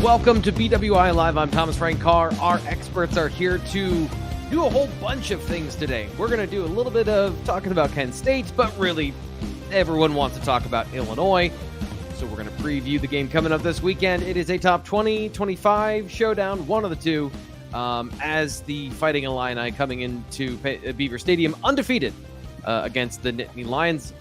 Welcome to BWI Live. I'm Thomas Frank Carr. Our experts are here to do a whole bunch of things today. We're going to do a little bit of talking about Penn State, but really everyone wants to talk about Illinois. So we're going to preview the game coming up this weekend. It is a top 20, 25 showdown, one of the two, as the Fighting Illini coming into Beaver Stadium undefeated against the Nittany Lions.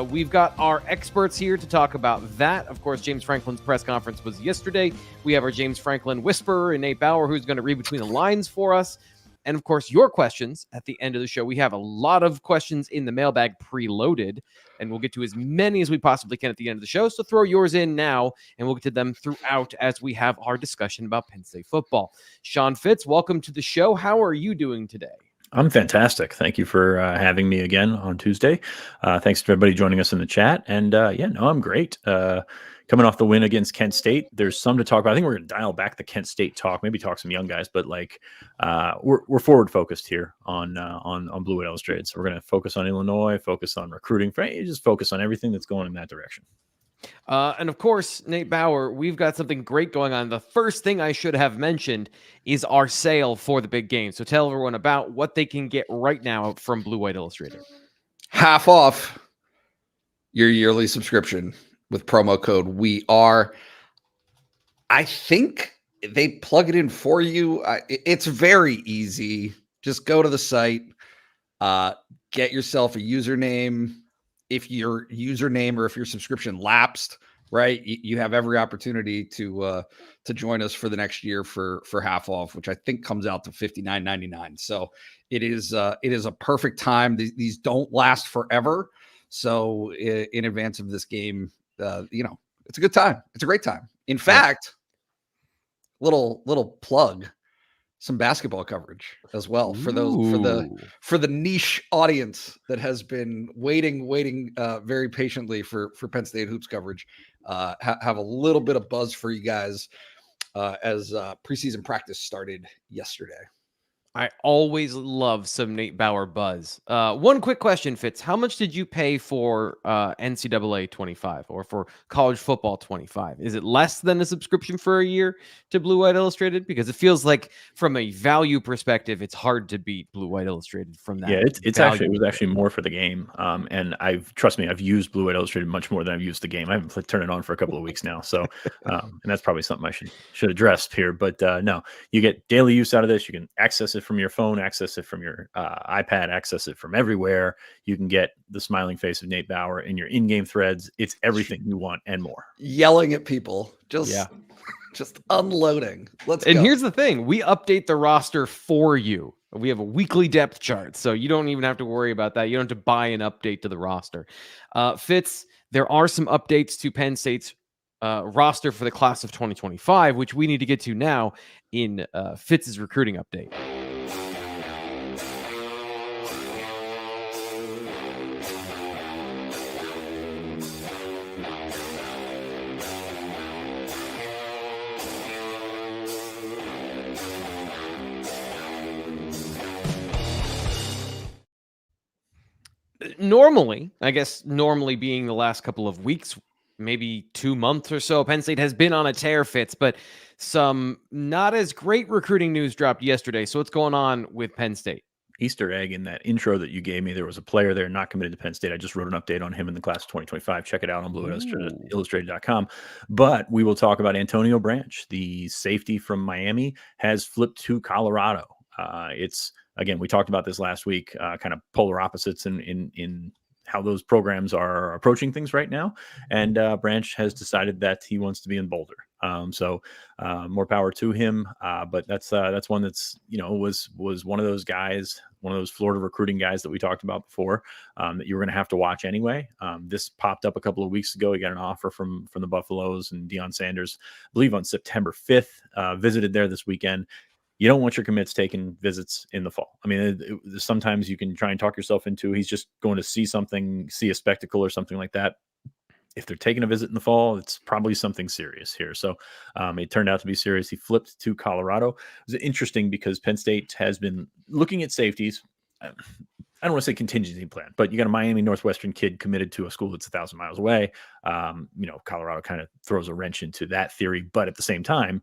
We've got our experts here to talk about that. Of course, James Franklin's press conference was yesterday. We have our James Franklin whisperer and Nate Bauer, who's going to read between the lines for us. And of course, your questions at the end of the show. We have a lot of questions in the mailbag preloaded, and we'll get to as many as we possibly can at the end of the show. So throw yours in now, and we'll get to them throughout as we have our discussion about Penn State football. Sean Fitz, welcome to the show. How are you doing today? I'm fantastic. Thank you for having me again on Tuesday. Thanks to everybody joining us in the chat. And I'm great. Coming off the win against Kent State, there's some to talk about. I think we're going to dial back the Kent State talk, maybe talk some young guys, but we're forward focused here on Blue White Illustrated. So we're going to focus on Illinois, focus on recruiting, just focus on everything that's going in that direction. And of course, Nate Bauer, we've got something great going on. The first thing I should have mentioned is our sale for the big game. So tell everyone about what they can get right now from Blue White Illustrated. Half off your yearly subscription with promo code WEARE. I think they plug it in for you. It's very easy. Just go to the site, get yourself a username. If your username or if your subscription lapsed, right, you have every opportunity to join us for the next year for half off, which I think comes out to $59.99. So it is a perfect time. These don't last forever. So in advance of this game, it's a good time. It's a great time. In fact, little plug. Some basketball coverage as well for the niche audience that has been waiting very patiently for Penn State hoops coverage. Have a little bit of buzz for you guys as preseason practice started yesterday. I always love some Nate Bauer buzz. One quick question, Fitz. How much did you pay for NCAA 25 or for college football 25? Is it less than a subscription for a year to Blue White Illustrated? Because it feels like from a value perspective, it's hard to beat Blue White Illustrated from that. Yeah, it was actually more for the game. And trust me, I've used Blue White Illustrated much more than I've used the game. I haven't turned it on for a couple of weeks now. So, and that's probably something I should address here. But no, you get daily use out of this. You can access it from your phone, access it from your iPad, access it from everywhere. You can get the smiling face of Nate Bauer in your in-game threads. It's everything you want and more. Yelling at people, just unloading. Let's go. And here's the thing. We update the roster for you. We have a weekly depth chart, so you don't even have to worry about that. You don't have to buy an update to the roster. Fitz, there are some updates to Penn State's roster for the class of 2025, which we need to get to now in Fitz's recruiting update. Normally being the last couple of weeks, maybe 2 months or so, Penn State has been on a tear, Fitz, but some not as great recruiting news dropped yesterday. So what's going on with Penn State? Easter egg in that intro that you gave me. There was a player there not committed to Penn State. I just wrote an update on him in the class of 2025. Check it out on BlueIllustrated.com. But we will talk about Antonio Branch, the safety from Miami, has flipped to Colorado. Again, we talked about this last week, kind of polar opposites in how those programs are approaching things right now. And Branch has decided that he wants to be in Boulder. So more power to him. But that's one that's, was one of those guys, one of those Florida recruiting guys that we talked about before, that you were going to have to watch anyway. This popped up a couple of weeks ago. He got an offer from the Buffaloes, and Deion Sanders, I believe on September 5th, visited there this weekend. You don't want your commits taking visits in the fall. I mean, sometimes you can try and talk yourself into he's just going to see something, see a spectacle or something like that. If they're taking a visit in the fall, it's probably something serious here. So it turned out to be serious. He flipped to Colorado. It was interesting because Penn State has been looking at safeties. I don't want to say contingency plan, but you got a Miami Northwestern kid committed to a school that's 1,000 miles away. Colorado kind of throws a wrench into that theory, but at the same time,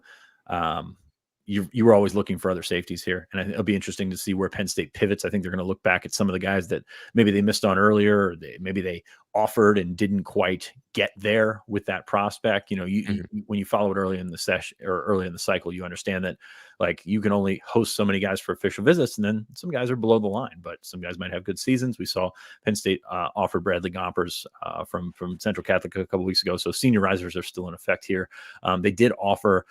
you were always looking for other safeties here, and it'll be interesting to see where Penn State pivots. I think they're going to look back at some of the guys that maybe they missed on earlier, or maybe they offered and didn't quite get there with that prospect. When you follow it early in the session or early in the cycle, you understand that like you can only host so many guys for official visits, and then some guys are below the line, but some guys might have good seasons. We saw Penn State offer Bradley Gompers from Central Catholic a couple weeks ago, so senior risers are still in effect here. They did offer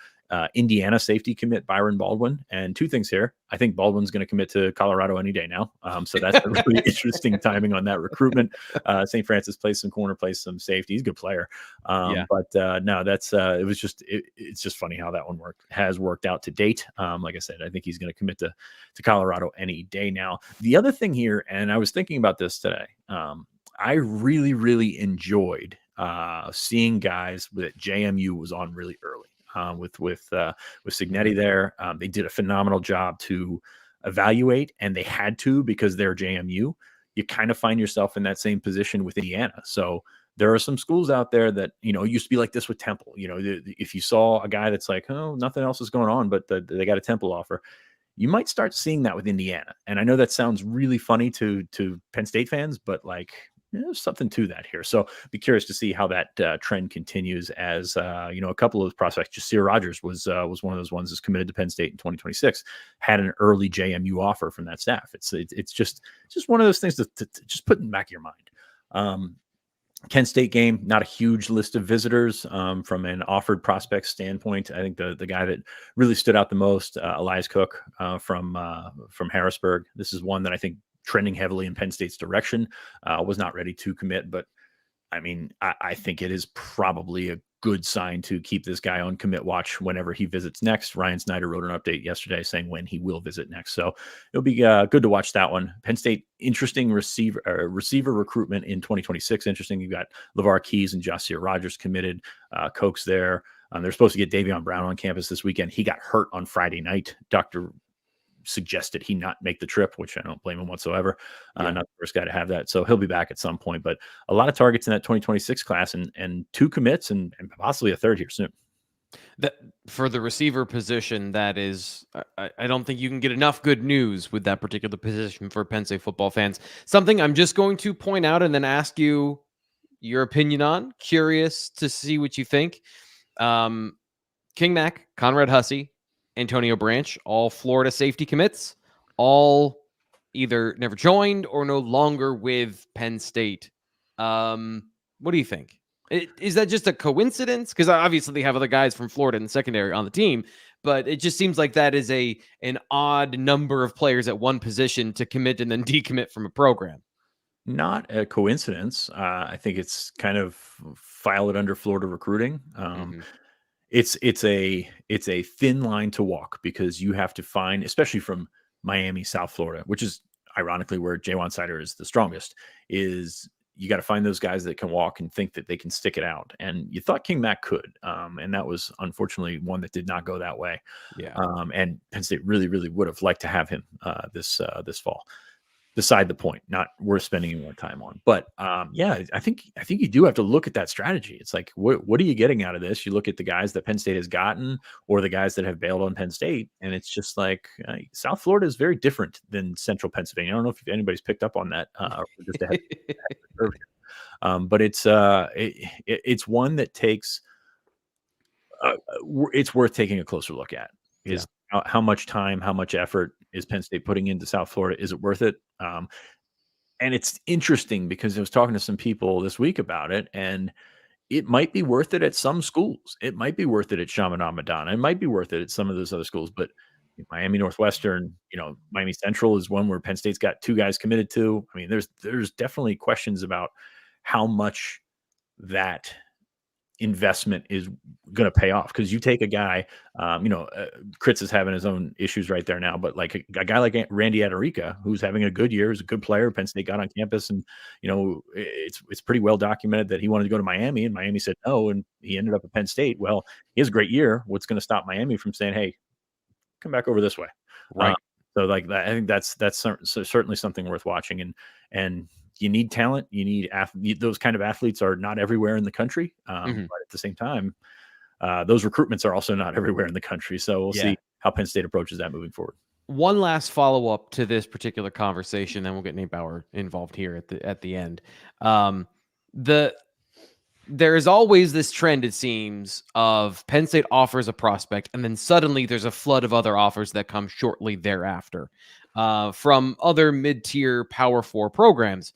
Indiana safety commit Byron Baldwin, and two things here. I think Baldwin's going to commit to Colorado any day now. So that's a really interesting timing on that recruitment. St. Francis plays some corner, plays some safety. He's a good player. But no, that's it's just funny how that one has worked out to date. Like I said, I think he's going to commit to Colorado any day now. The other thing here, and I was thinking about this today, I really, really enjoyed seeing guys that JMU was on really early. With Signetti there. They did a phenomenal job to evaluate, and they had to because they're JMU. You kind of find yourself in that same position with Indiana. So there are some schools out there that, used to be like this with Temple. If you saw a guy that's like, oh, nothing else is going on, but they got a Temple offer, you might start seeing that with Indiana. And I know that sounds really funny to Penn State fans, but like, there's something to that here. So be curious to see how that trend continues as, a couple of those prospects. Jasir Rogers was one of those ones that's committed to Penn State in 2026, had an early JMU offer from that staff. It's just one of those things to just put in the back of your mind. Kent State game, not a huge list of visitors from an offered prospect standpoint. I think the guy that really stood out the most, Elias Cook from Harrisburg. This is one that I think trending heavily in Penn State's direction, was not ready to commit, but I mean, I think it is probably a good sign to keep this guy on commit watch whenever he visits next. Ryan Snyder wrote an update yesterday saying when he will visit next. So it'll be good to watch that one. Penn State, interesting receiver recruitment in 2026. Interesting. You've got LeVar Keys and Jasir Rogers committed, Cokes there. They're supposed to get Davion Brown on campus this weekend. He got hurt on Friday night. Dr. suggested he not make the trip, which I don't blame him whatsoever. Not the first guy to have that. So he'll be back at some point, but a lot of targets in that 2026 class and two commits and possibly a third here soon. That for the receiver position, that is, I don't think you can get enough good news with that particular position for Penn State football fans. Something I'm just going to point out and then ask you your opinion on. Curious to see what you think. King Mack, Conrad Hussey, Antonio Branch, all Florida safety commits, all either never joined or no longer with Penn State. What do you think? Is that just a coincidence? Because obviously they have other guys from Florida in the secondary on the team, but it just seems like that is an odd number of players at one position to commit and then decommit from a program. Not a coincidence. I think it's kind of file it under Florida recruiting. It's a thin line to walk because you have to find, especially from Miami, South Florida, which is ironically where Jaywan Sider is the strongest, is you got to find those guys that can walk and think that they can stick it out. And you thought King Mack could, and that was unfortunately one that did not go that way. Yeah. And Penn State really, really would have liked to have him this fall. Beside the point, not worth spending any more time on. But I think you do have to look at that strategy. It's like, what are you getting out of this? You look at the guys that Penn State has gotten or the guys that have bailed on Penn State, and it's just like South Florida is very different than Central Pennsylvania. I don't know if anybody's picked up on that. Just to have but it's one that takes it's worth taking a closer look at. Is how much time, how much effort is Penn State putting into South Florida? Is it worth it? And it's interesting because I was talking to some people this week about it, and it might be worth it at some schools. It might be worth it at Chaminade Madonna. It might be worth it at some of those other schools, but Miami Northwestern, Miami Central is one where Penn State's got two guys committed to. I mean, there's definitely questions about how much that investment is going to pay off, because you take a guy, Kritz is having his own issues right there now, but like a guy like Randy Adarica, who's having a good year, is a good player. Penn State got on campus, and it's pretty well documented that he wanted to go to Miami, and Miami said no, and he ended up at Penn State. Well, he has a great year. What's going to stop Miami from saying, hey, come back over this way? Right. So like that, I think that's certainly something worth watching. And you need talent. You need those kind of athletes are not everywhere in the country. But at the same time, those recruitments are also not everywhere in the country. So we'll see how Penn State approaches that moving forward. One last follow-up to this particular conversation, then we'll get Nate Bauer involved here at the end. There is always this trend, it seems, of Penn State offers a prospect, and then suddenly there's a flood of other offers that come shortly thereafter from other mid-tier Power 4 programs.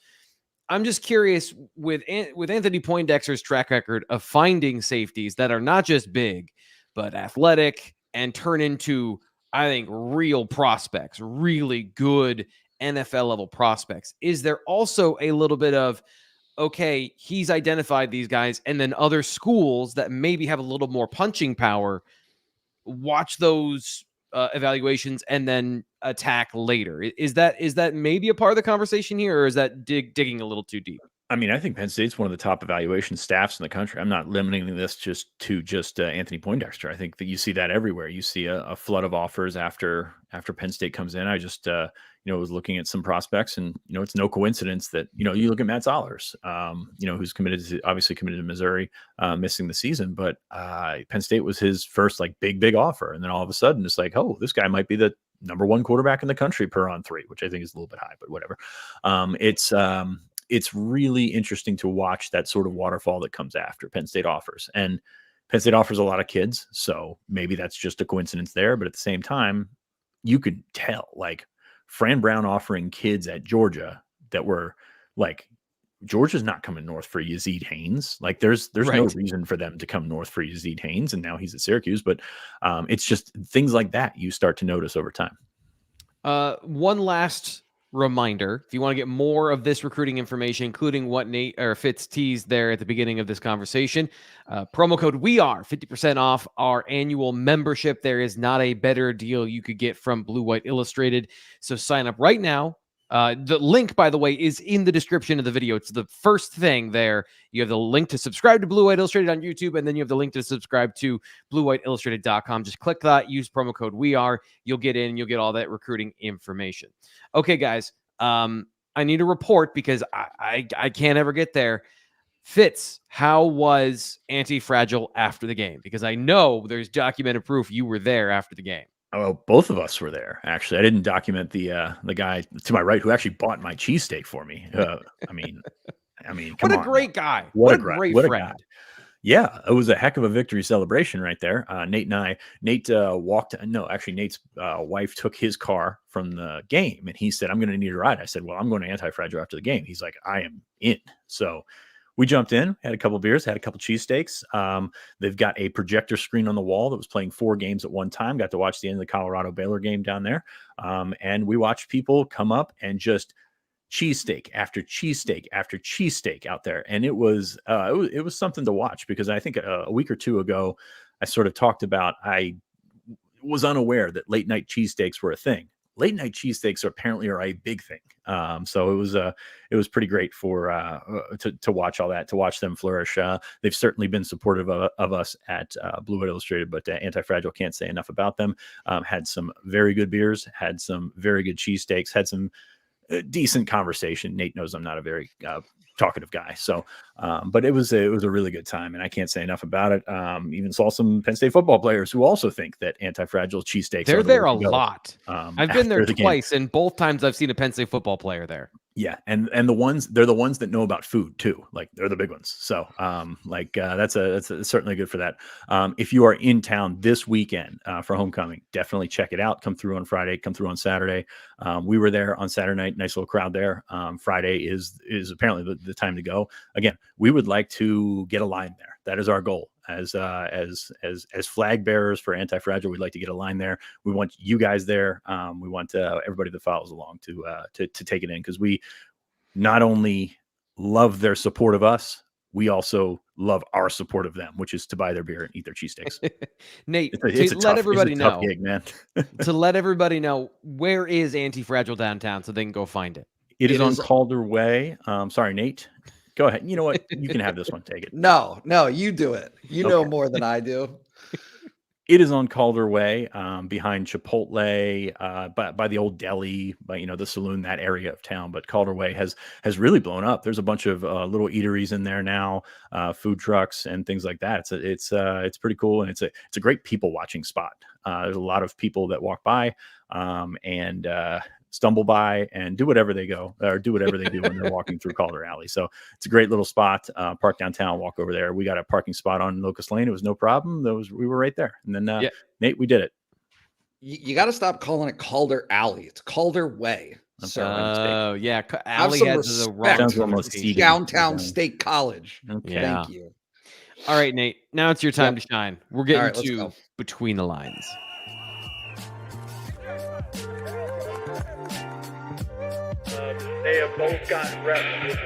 I'm just curious, with Anthony Poindexter's track record of finding safeties that are not just big, but athletic and turn into, I think, real prospects, really good NFL-level prospects. Is there also a little bit of, okay, he's identified these guys, and then other schools that maybe have a little more punching power watch those evaluations and then attack later? Is that maybe a part of the conversation here, or is that digging a little too deep? I mean, I think Penn State's one of the top evaluation staffs in the country. I'm not limiting this to Anthony Poindexter. I think that you see that everywhere. You see a flood of offers after Penn State comes in. I just was looking at some prospects, and it's no coincidence that you look at Matt Zollers, who's obviously committed to Missouri, missing the season, but Penn State was his first like big offer, and then all of a sudden it's like, oh, this guy might be the number one quarterback in the country per on 3, which I think is a little bit high, but whatever. It's really interesting to watch that sort of waterfall that comes after Penn State offers. And Penn State offers a lot of kids, so maybe that's just a coincidence there. But at the same time, you could tell, like, Fran Brown offering kids at Georgia that were like, Georgia's not coming north for Yazid Haynes. Like, there's no reason for them to come north for Yazid Haynes, and now he's at Syracuse. But it's just things like that you start to notice over time. One last reminder, if you want to get more of this recruiting information, including what Nate or Fitz teased there at the beginning of this conversation, promo code we are 50% off our annual membership. There is not a better deal you could get from Blue White Illustrated. So sign up right now. The link, by the way, is in the description of the video. It's the first thing there. You have the link to subscribe to Blue White Illustrated on YouTube, and then you have the link to subscribe to BlueWhiteIllustrated.com. Just click that, use promo code WEARE. You'll get in, you'll get all that recruiting information. Okay, guys, I need a report because I can't ever get there. Fitz, how was Anti-Fragile after the game? Because I know there's documented proof you were there after the game. Oh, both of us were there. Actually, I didn't document the guy to my right who actually bought my cheesesteak for me. I mean, what a great guy! What a great friend! Yeah, it was a heck of a victory celebration right there. Nate walked. No, actually, Nate's wife took his car from the game, and he said, "I'm going to need a ride." I said, "Well, I'm going to Anti-Fragile after the game." He's like, "I am in." So we jumped in, had a couple beers, had a couple cheesesteaks. They've got a projector screen on the wall that was playing 4 games at one time. Got to watch the end of the Colorado Baylor game down there. And we watched people come up and just cheesesteak after cheesesteak after cheesesteak out there. And it was something to watch, because I think a week or two ago, I sort of talked about, I was unaware that late night cheesesteaks were a thing. Late night cheesesteaks apparently are a big thing. So it was pretty great to watch all that, to watch them flourish. They've certainly been supportive of us at Blue White Illustrated, but Anti-Fragile, can't say enough about them. Had some very good beers, had some very good cheesesteaks, had some decent conversation. Nate knows I'm not a very talkative guy. So, but it was a really good time, and I can't say enough about it. Even saw some Penn State football players who also think that Anti-Fragile cheesesteaks. They're there a lot. I've been there twice, and both times I've seen a Penn State football player there. Yeah, and they're the ones that know about food too. Like, they're the big ones. So that's certainly good for that. If you are in town this weekend for homecoming, definitely check it out. Come through on Friday, come through on Saturday. We were there on Saturday night, nice little crowd there. Friday is apparently the time to go. Again, we would like to get a line there. That is our goal. As flag bearers for Anti-Fragile, we'd like to get a line there. We want you guys there. We want everybody that follows along to take it in, because we not only love their support of us, we also love our support of them, which is to buy their beer and eat their cheesesteaks. Nate, it's a let everybody know. Tough gig, man. To let everybody know, where is Anti-Fragile downtown so they can go find it? It is on Calder Way. Sorry, Nate. Go ahead. You know what? You can have this one. Take it. No, you do it. You know more than I do. It is on Calder Way, behind Chipotle, by the old deli, by the saloon, that area of town. But Calder Way has really blown up. There's a bunch of little eateries in there now, food trucks and things like that. It's pretty cool, and it's a great people watching spot. There's a lot of people that walk by and stumble by and do whatever they do when they're walking through Calder Alley. So it's a great little spot. Park downtown, walk over there. We got a parking spot on Locust Lane. It was no problem. We were right there. And then Nate, we did it. You got to stop calling it Calder Alley. It's Calder Way. Oh, yeah. Alley has the wrong Downtown State College. Okay. Yeah. Thank you. All right, Nate. Now it's your time to shine. We're getting to Between the Lines. They have both gotten reps with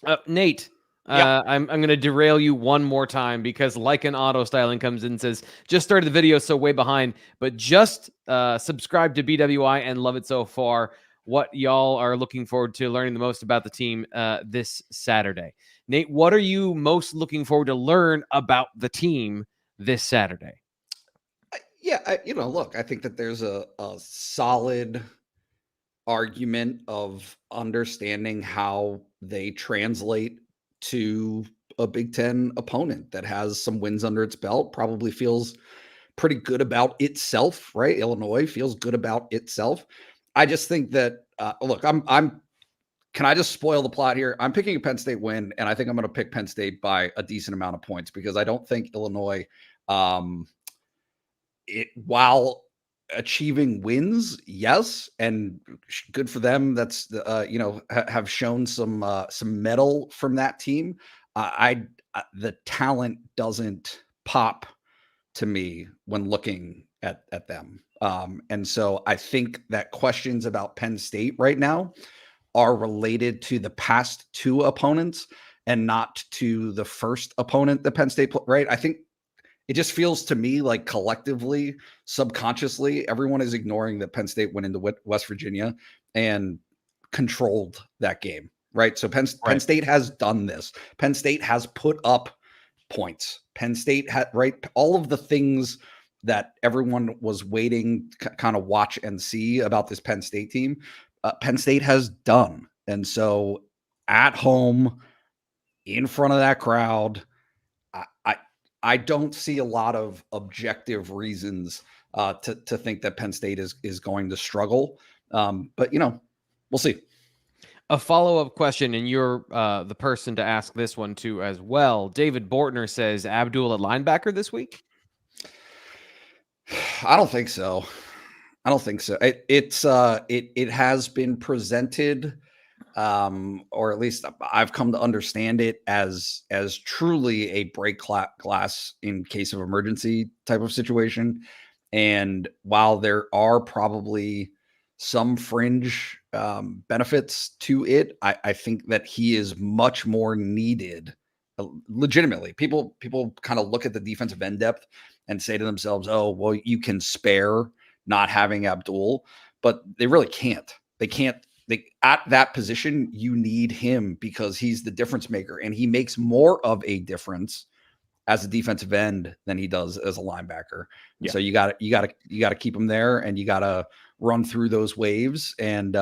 runs. Nate, I'm going to derail you one more time because Like an Auto Styling comes in and says, just started the video, so way behind, but just subscribe to BWI and love it so far. What y'all are looking forward to learning the most about the team this Saturday? Nate, what are you most looking forward to learn about the team this Saturday? Yeah, look, I think that there's a solid argument of understanding how they translate to a Big Ten opponent that has some wins under its belt, probably feels pretty good about itself, right? Illinois feels good about itself. I just think that, look, can I just spoil the plot here? I'm picking a Penn State win, and I think I'm going to pick Penn State by a decent amount of points because I don't think Illinois, while achieving wins, yes, and good for them. That's have shown some mettle from that team. The talent doesn't pop to me when looking at them, and so I think that questions about Penn State right now are related to the past two opponents and not to the first opponent that Penn State played. Right? I think. It just feels to me like collectively, subconsciously, everyone is ignoring that Penn State went into West Virginia and controlled that game, right? So Penn State has done this. Penn State has put up points. Penn State had, right? All of the things that everyone was waiting to kind of watch and see about this Penn State team, Penn State has done. And so at home, in front of that crowd, I don't see a lot of objective reasons to think that Penn State is going to struggle. But, we'll see. A follow-up question, and you're the person to ask this one to as well. David Bortner says, Abdul at linebacker this week? I don't think so. It has been presented, or at least I've come to understand it as truly a break glass in case of emergency type of situation. And while there are probably some fringe benefits to it, I think that he is much more needed. Legitimately, people kind of look at the defensive end depth and say to themselves, "Oh, well, you can spare not having Abdul," but they really can't. They can't. At that position, you need him because he's the difference maker, and he makes more of a difference as a defensive end than he does as a linebacker. Yeah. So you got to keep him there, and you got to run through those waves and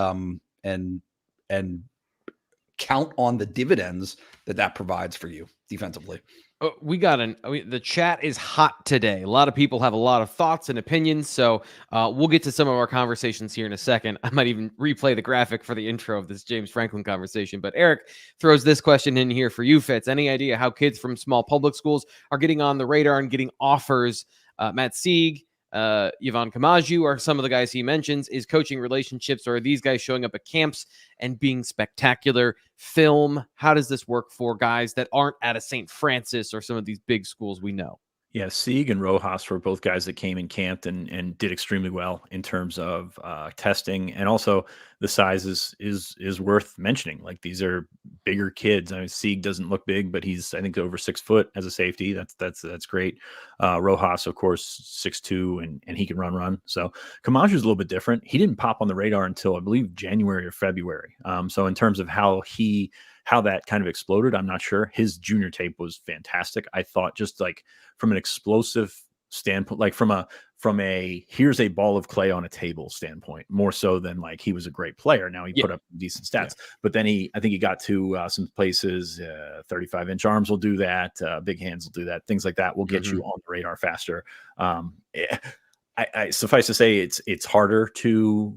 count on the dividends that provides for you defensively. The chat is hot today. A lot of people have a lot of thoughts and opinions, so we'll get to some of our conversations here in a second. I might even replay the graphic for the intro of this James Franklin conversation, but Eric throws this question in here for you, Fitz. Any idea how kids from small public schools are getting on the radar and getting offers? Matt Sieg, Yvonne Kamaju are some of the guys he mentions. Is coaching relationships, or are these guys showing up at camps and being spectacular? Film, how does this work for guys that aren't at a St. Francis or some of these big schools we know? Yeah, Sieg and Rojas were both guys that came and camped and did extremely well in terms of testing, and also the size is worth mentioning. Like, these are bigger kids. I mean, Sieg doesn't look big, but he's, I think, over 6 foot as a safety. That's great. Rojas, of course, 6'2", and he can run. So Kamaju's a little bit different. He didn't pop on the radar until, I believe, January or February. So in terms of how he how that kind of exploded, I'm not sure. His junior tape was fantastic. I thought just like from an explosive standpoint, like from a here's a ball of clay on a table standpoint, more so than like he was a great player. Now he put up decent stats, but then I think he got to some places. 35-inch arms will do that. Big hands will do that. Things like that will get you on the radar faster. I suffice to say, it's harder to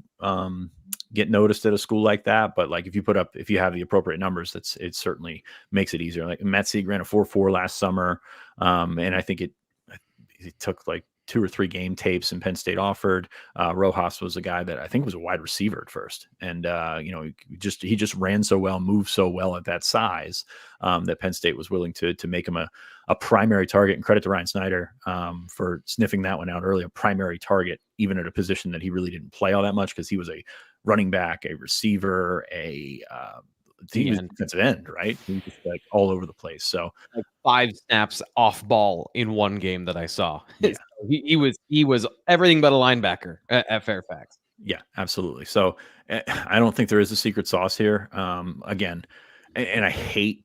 get noticed at a school like that. But like if you have the appropriate numbers, it certainly makes it easier. Like Matt Sieg ran a 4.4 last summer, and I think it took like 2 or 3 game tapes and Penn State offered. Rojas was a guy that I think was a wide receiver at first. And, he just ran so well, moved so well at that size that Penn State was willing to make him a primary target. And credit to Ryan Snyder for sniffing that one out early, a primary target, even at a position that he really didn't play all that much because he was a running back, a receiver, he was defensive end, right? He was just like all over the place. So like 5 snaps off ball in one game that I saw. Yeah. he was everything but a linebacker at Fairfax. Yeah, absolutely. So I don't think there is a secret sauce here. Again, and I hate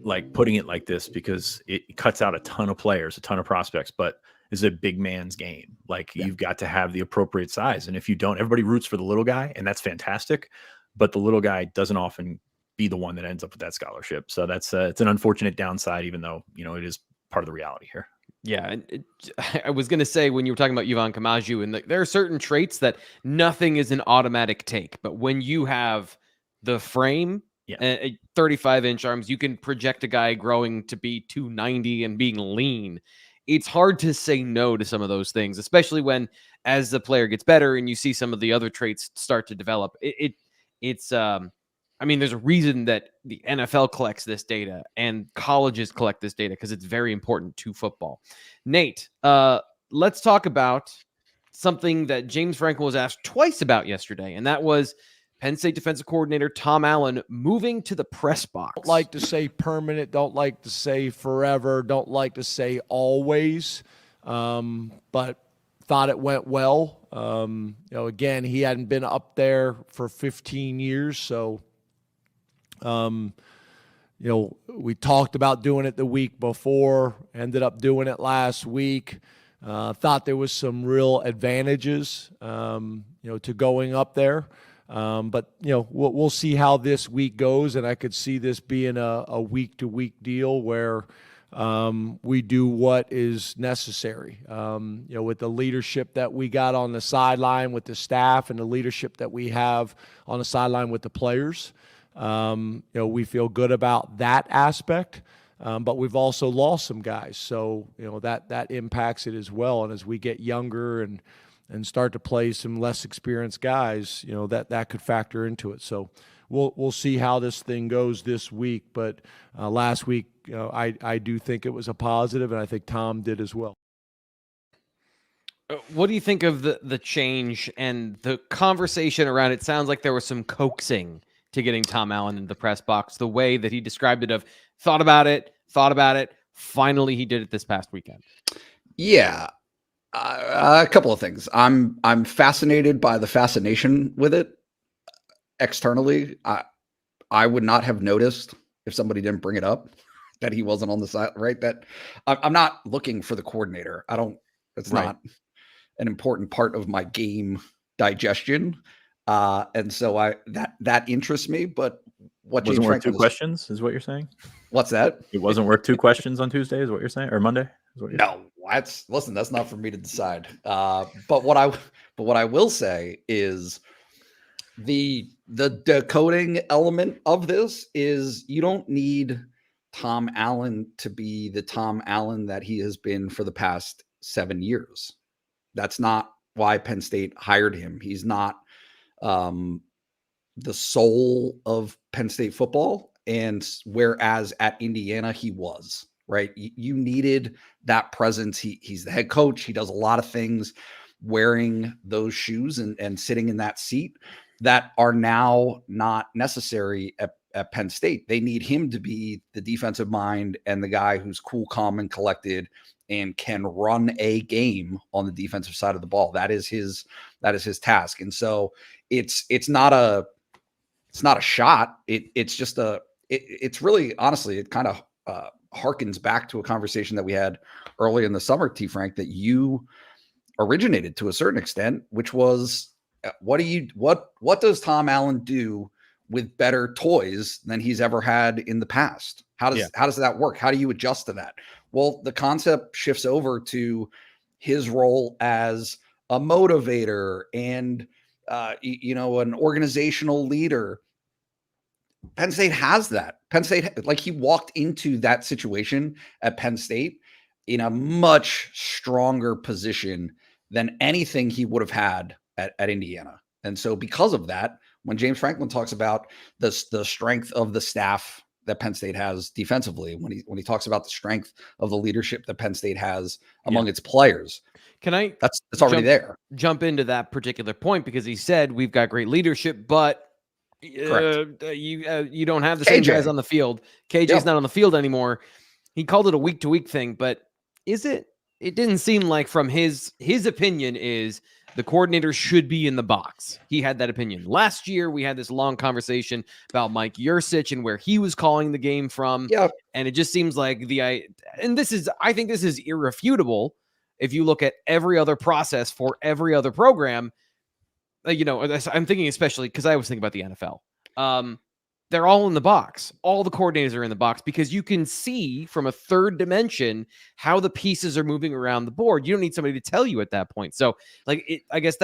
like putting it like this because it cuts out a ton of players, a ton of prospects, but it's a big man's game. Like you've got to have the appropriate size. And if you don't, everybody roots for the little guy, and that's fantastic. But the little guy doesn't often be the one that ends up with that scholarship. So that's it's an unfortunate downside, even though, it is part of the reality here. Yeah. And I was going to say, when you were talking about Yvonne Kamaju, and there are certain traits that nothing is an automatic take, but when you have the frame, 35-inch arms, you can project a guy growing to be 290 and being lean. It's hard to say no to some of those things, especially when, as the player gets better and you see some of the other traits start to develop. It's there's a reason that the NFL collects this data and colleges collect this data because it's very important to football. Nate, let's talk about something that James Franklin was asked twice about yesterday, and that was Penn State defensive coordinator Tom Allen moving to the press box. Don't like to say permanent, don't like to say forever, don't like to say always, but thought it went well. Again, he hadn't been up there for 15 years, so we talked about doing it the week before, ended up doing it last week. Thought there was some real advantages, to going up there. But we'll see how this week goes, and I could see this being a week-to-week deal where we do what is necessary. With the leadership that we got on the sideline with the staff and the leadership that we have on the sideline with the players, we feel good about that aspect. But we've also lost some guys, so that impacts it as well. And as we get younger and start to play some less experienced guys, that could factor into it. So we'll see how this thing goes this week. But last week, I do think it was a positive, and I think Tom did as well. What do you think of the change and the conversation around it? Sounds like there was some coaxing to getting Tom Allen in the press box, the way that he described it of thought about it. Finally, he did it this past weekend. Yeah. A couple of things. I'm fascinated by the fascination with it externally. I would not have noticed if somebody didn't bring it up that he wasn't on the side, right? That I'm not looking for the coordinator. It's not an important part of my game digestion. And so that interests me, but what wasn't worth 2 questions is what you're saying? What's that? It wasn't worth 2 questions on Tuesday is what you're saying, or Monday? No, that's not for me to decide. But what I will say is the decoding element of this is you don't need Tom Allen to be the Tom Allen that he has been for the past 7 years. That's not why Penn State hired him. He's not the soul of Penn State football. And whereas at Indiana, he was, right? You needed that presence. He's the head coach. He does a lot of things wearing those shoes and sitting in that seat that are now not necessary at Penn State. They need him to be the defensive mind and the guy who's cool, calm, and collected and can run a game on the defensive side of the ball. That is his task. And so it's not a shot. It's just a it's really, honestly, it kind of harkens back to a conversation that we had early in the summer, T. Frank, that you originated to a certain extent, which was what does Tom Allen do with better toys than he's ever had in the past? How does that work? How do you adjust to that? Well, the concept shifts over to his role as a motivator and an organizational leader. Penn State has that. Penn State, like, he walked into that situation at Penn State in a much stronger position than anything he would have had at Indiana. And so because of that, when James Franklin talks about the strength of the staff that Penn State has defensively, when he talks about the strength of the leadership that Penn State has among its players, that's already there. Jump into that particular point, because he said we've got great leadership, but you don't have the same guys on the field. KJ's not on the field anymore. He called it a week-to-week thing, but is it? It didn't seem like, from his opinion, is the coordinator should be in the box. He had that opinion. Last year, we had this long conversation about Mike Yurcich and where he was calling the game from. Yeah. And it just seems like I think this is irrefutable. If you look at every other process for every other program, I'm thinking, especially because I was thinking about the NFL. They're all in the box. All the coordinators are in the box, because you can see from a third dimension how the pieces are moving around the board. You don't need somebody to tell you at that point. So, I guess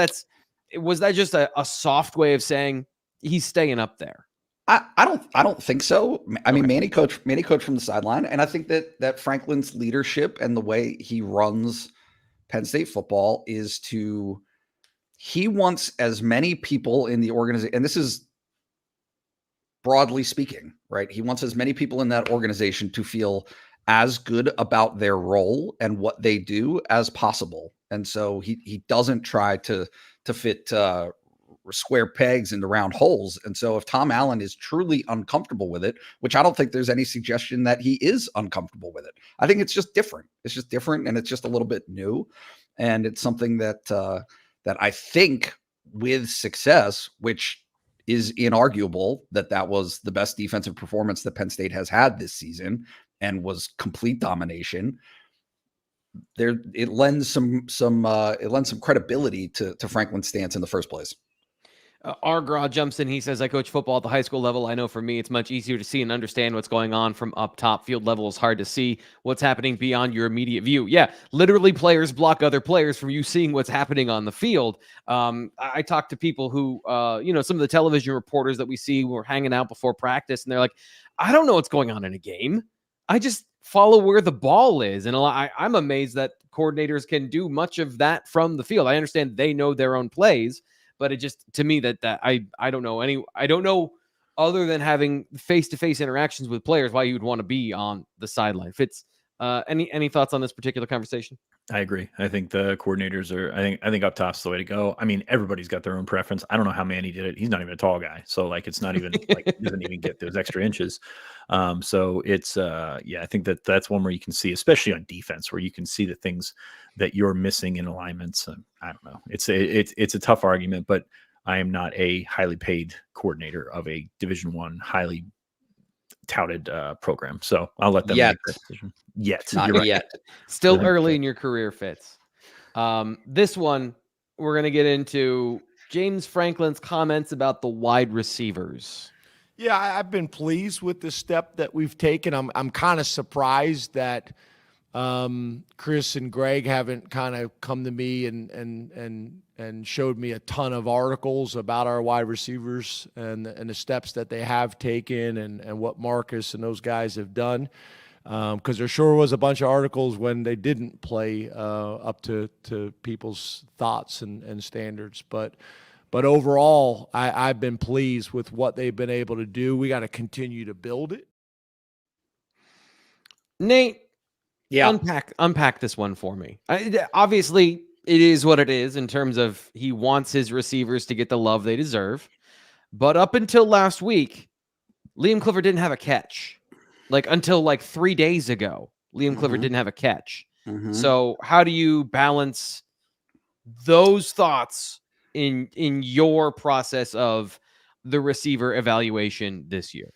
was that just a soft way of saying he's staying up there? I don't think so. I mean, Manny coach from the sideline, and I think that Franklin's leadership and the way he runs Penn State football is he wants as many people in the organization, and this is broadly speaking, right? He wants as many people in that organization to feel as good about their role and what they do as possible. And so he doesn't try to fit square pegs into round holes. And so if Tom Allen is truly uncomfortable with it, which I don't think there's any suggestion that he is uncomfortable with it, I think it's just different. It's just different, and it's just a little bit new. And it's something that I think, with success, which is inarguable, that was the best defensive performance that Penn State has had this season, and was complete domination. It lends some credibility to Franklin's stance in the first place. Argraw jumps in. He says, I coach football at the high school level. I know for me, it's much easier to see and understand what's going on from up top. Field level is hard to see what's happening beyond your immediate view. Yeah, literally, players block other players from you seeing what's happening on the field. I talked to people who, some of the television reporters that we see were hanging out before practice, and they're like, I don't know what's going on in a game. I just follow where the ball is. And I'm amazed that coordinators can do much of that from the field. I understand they know their own plays, but it just, to me, that I don't know I don't know, other than having face-to-face interactions with players, why you would want to be on the sideline. Fitz, any thoughts on this particular conversation? I agree. I think the coordinators I think up top's the way to go. I mean, everybody's got their own preference. I don't know how Manny did it. He's not even a tall guy. So it's not even he doesn't even get those extra inches. So it's, I think that's one where you can see, especially on defense, where you can see the things that you're missing in alignments. I don't know. It's a tough argument, but I am not a highly paid coordinator of a Division I highly touted program. So I'll let them make that decision. Not yet. Still early in your career, Fitz. This one, we're going to get into James Franklin's comments about the wide receivers. Yeah, I've been pleased with the step that we've taken. I'm kind of surprised that Chris and Greg haven't kind of come to me and showed me a ton of articles about our wide receivers and the steps that they have taken and what Marcus and those guys have done. Because there sure was a bunch of articles when they didn't play up to people's thoughts and standards. But overall, I've been pleased with what they've been able to do. We got to continue to build it. Nate, unpack this one for me. Obviously, it is what it is in terms of he wants his receivers to get the love they deserve. But up until last week, Liam Clifford didn't have a catch. Until 3 days ago, Liam Clifford didn't have a catch. Mm-hmm. So how do you balance those thoughts in your process of the receiver evaluation this year?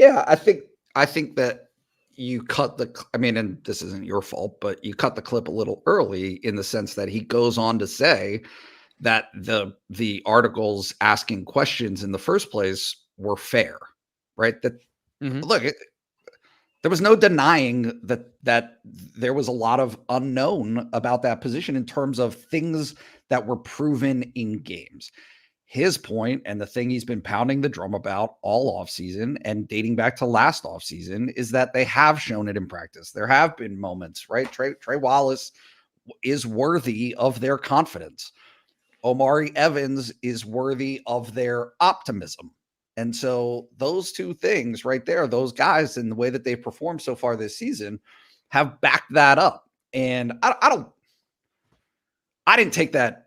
Yeah, I think that you cut I mean, and this isn't your fault, but you cut the clip a little early in the sense that he goes on to say that the articles asking questions in the first place were fair, right? That look, there was no denying that there was a lot of unknown about that position in terms of things that were proven in games. His point, and the thing he's been pounding the drum about all offseason and dating back to last offseason, is that they have shown it in practice. There have been moments, right? Trey Wallace is worthy of their confidence. Amari Evans is worthy of their optimism. And so those two things right there, those guys and the way that they've performed so far this season have backed that up. And I didn't take that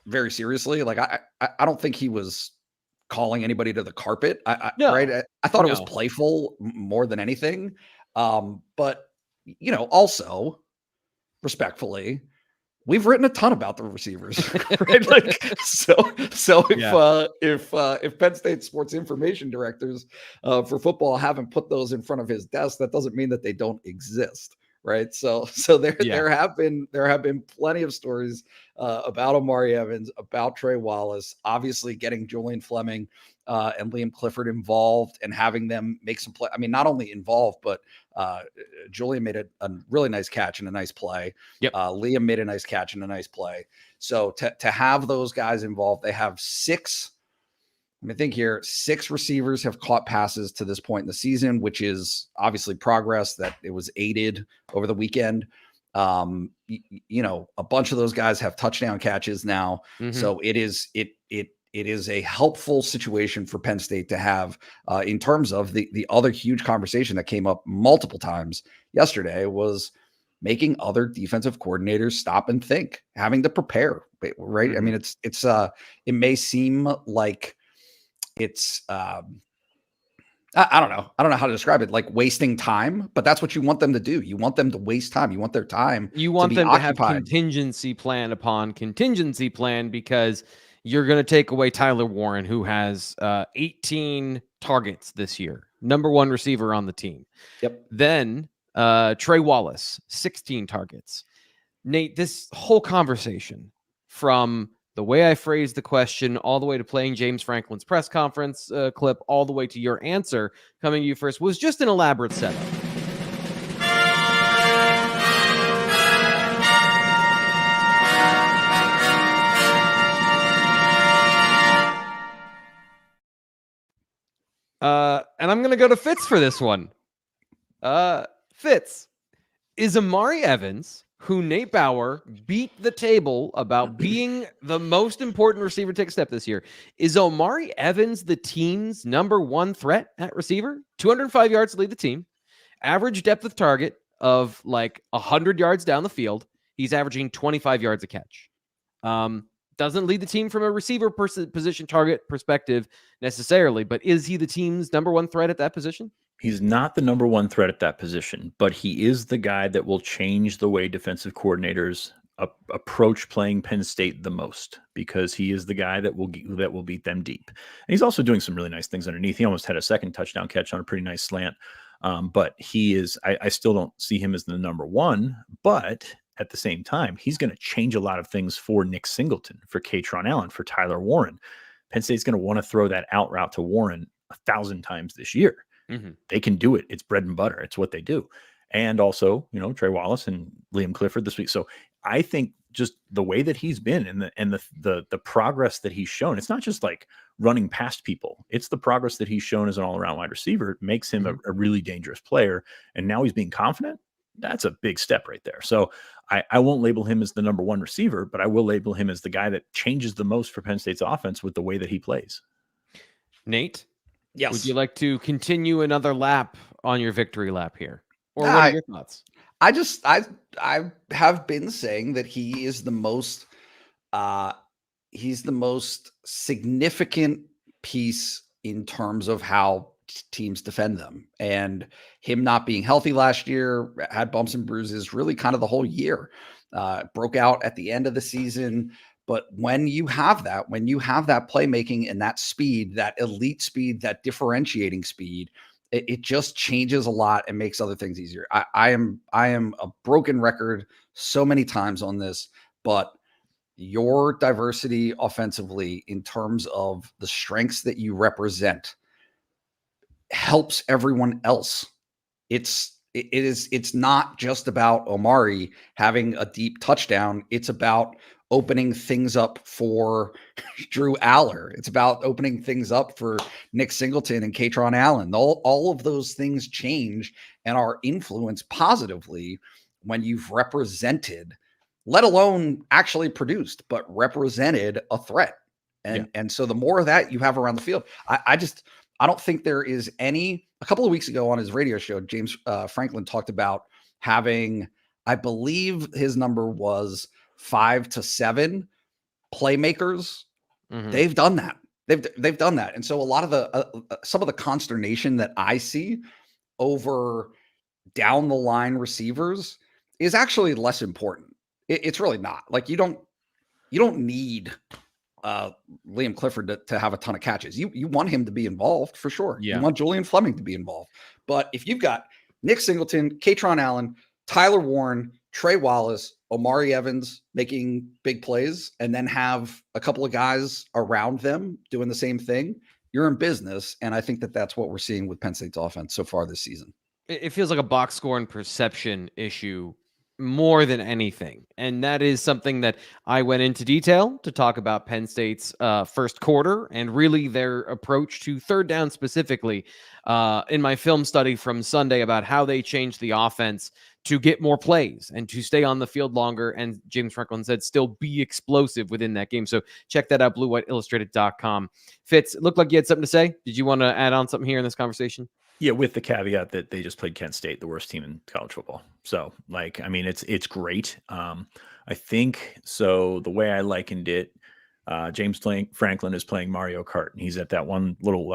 very seriously. Like I don't think he was calling anybody to the carpet. No. Right. I thought it was playful more than anything. But also respectfully, we've written a ton about the receivers, right? Like, so if Penn State sports information directors for football haven't put those in front of his desk, that doesn't mean that they don't exist, right? So there have been plenty of stories about Amari Evans, about Trey Wallace, obviously getting Julian Fleming and Liam Clifford involved and having them make some play. I mean, not only involved, but Julian made a really nice catch and a nice play. Yep. Liam made a nice catch and a nice play. So to have those guys involved, they have 6. Let me think here. 6 receivers have caught passes to this point in the season, which is obviously progress that it was aided over the weekend. A bunch of those guys have touchdown catches now. So it is a helpful situation for Penn State to have in terms of the other huge conversation that came up multiple times yesterday was making other defensive coordinators stop and think, having to prepare, right? I mean, it may seem like it's I don't know how to describe it, like wasting time, but that's what you want them to do. You want them to waste time. You want their time. You want them occupied. to have contingency plan upon contingency plan, because you're going to take away Tyler Warren, who has 18 targets this year, number 1 receiver on the team. Yep. Then Trey Wallace, 16 targets. Nate, this whole conversation, from the way I phrased the question all the way to playing James Franklin's press conference clip, all the way to your answer coming to you first, was just an elaborate setup. And I'm going to go to Fitz for this one. Fitz, is Amari Evans, who Nate Bauer beat the table about being the most important receiver to take a step this year, is Amari Evans the team's number 1 threat at receiver? 205 yards to lead the team, average depth of target of like 100 yards down the field. He's averaging 25 yards a catch. Doesn't lead the team from a receiver position target perspective necessarily, but is he the team's number 1 threat at that position? He's not the number 1 threat at that position, but he is the guy that will change the way defensive coordinators approach playing Penn State the most, because he is the guy that will beat them deep. And he's also doing some really nice things underneath. He almost had a second touchdown catch on a pretty nice slant. But he is, I still don't see him as the number 1, but at the same time, he's going to change a lot of things for Nick Singleton, for Katron Allen, for Tyler Warren. Penn State's going to want to throw that out route to Warren 1,000 times this year. They can do it. It's bread and butter. It's what they do. And also, Trey Wallace and Liam Clifford this week. So I think just the way that he's been and the progress that he's shown, it's not just like running past people. It's the progress that he's shown as an all-around wide receiver. It makes him a really dangerous player. And now he's being confident. That's a big step right there. So I won't label him as the number 1 receiver, but I will label him as the guy that changes the most for Penn State's offense with the way that he plays. Nate? Yes. Would you like to continue another lap on your victory lap here? Or what are your thoughts? I have been saying that he is the most significant piece in terms of how teams defend them, and him not being healthy last year, had bumps and bruises really kind of the whole year, broke out at the end of the season. But when you have that playmaking and that speed, that elite speed, that differentiating speed, It just changes a lot and makes other things easier. I am a broken record so many times on this, but your diversity offensively in terms of the strengths that you represent helps everyone else. It's not just about Amari having a deep touchdown. It's about opening things up for Drew Aller. It's about opening things up for Nick Singleton and Katron Allen. All of those things change and are influenced positively when you've represented, let alone actually produced, but represented a threat. And so the more of that you have around the field, I don't think there is any. A couple of weeks ago on his radio show, James Franklin talked about having, I believe his number was 5 to 7 playmakers. Mhm. They've done that. They've done that. And so a lot of the some of the consternation that I see over down the line receivers is actually less important. It's really not. Like you don't need Liam Clifford to have a ton of catches. You want him to be involved for sure. Yeah. You want Julian Fleming to be involved. But if you've got Nick Singleton, Katron Allen, Tyler Warren, Trey Wallace, Amari Evans making big plays, and then have a couple of guys around them doing the same thing, you're in business. And I think that that's what we're seeing with Penn State's offense so far this season. It feels like a box score and perception issue more than anything. And that is something that I went into detail to talk about Penn State's first quarter and really their approach to third down specifically in my film study from Sunday about how they changed the offense to get more plays and to stay on the field longer. And James Franklin said still be explosive within that game. So check that out, BlueWhiteIllustrated.com. Fitz, it looked like you had something to say. Did you want to add on something here in this conversation? Yeah, with the caveat that they just played Kent State, the worst team in college football. So, like, I mean, it's great. I think so. The way I likened it, James Franklin is playing Mario Kart, and he's at that one little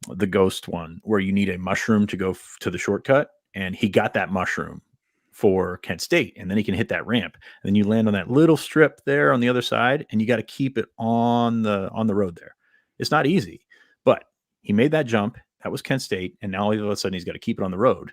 the ghost one where you need a mushroom to go to the shortcut, and he got that mushroom for Kent State, and then he can hit that ramp, and then you land on that little strip there on the other side, and you got to keep it on the road there. It's not easy, but he made that jump. That was Kent State, and now all of a sudden he's got to keep it on the road.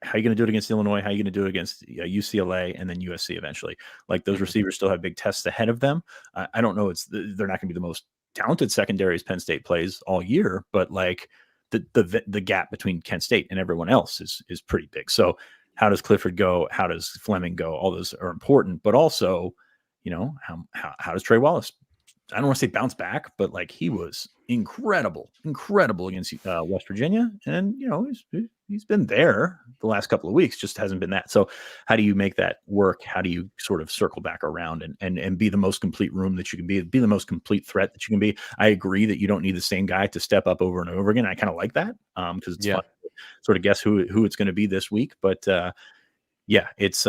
How are you going to do it against Illinois? How are you going to do it against UCLA and then USC eventually? Like those receivers still have big tests ahead of them. I don't know. They're not going to be the most talented secondaries Penn State plays all year, but like the gap between Kent State and everyone else is pretty big. So how does Clifford go? How does Fleming go? All those are important, but also, how does Trey Wallace? I don't want to say bounce back, but like he was incredible against West Virginia. And, he's been there the last couple of weeks, just hasn't been that. So how do you make that work? How do you sort of circle back around and be the most complete room that you can be the most complete threat that you can be? I agree that you don't need the same guy to step up over and over again. I kind of like that because it's fun to sort of guess who it's going to be this week. But it's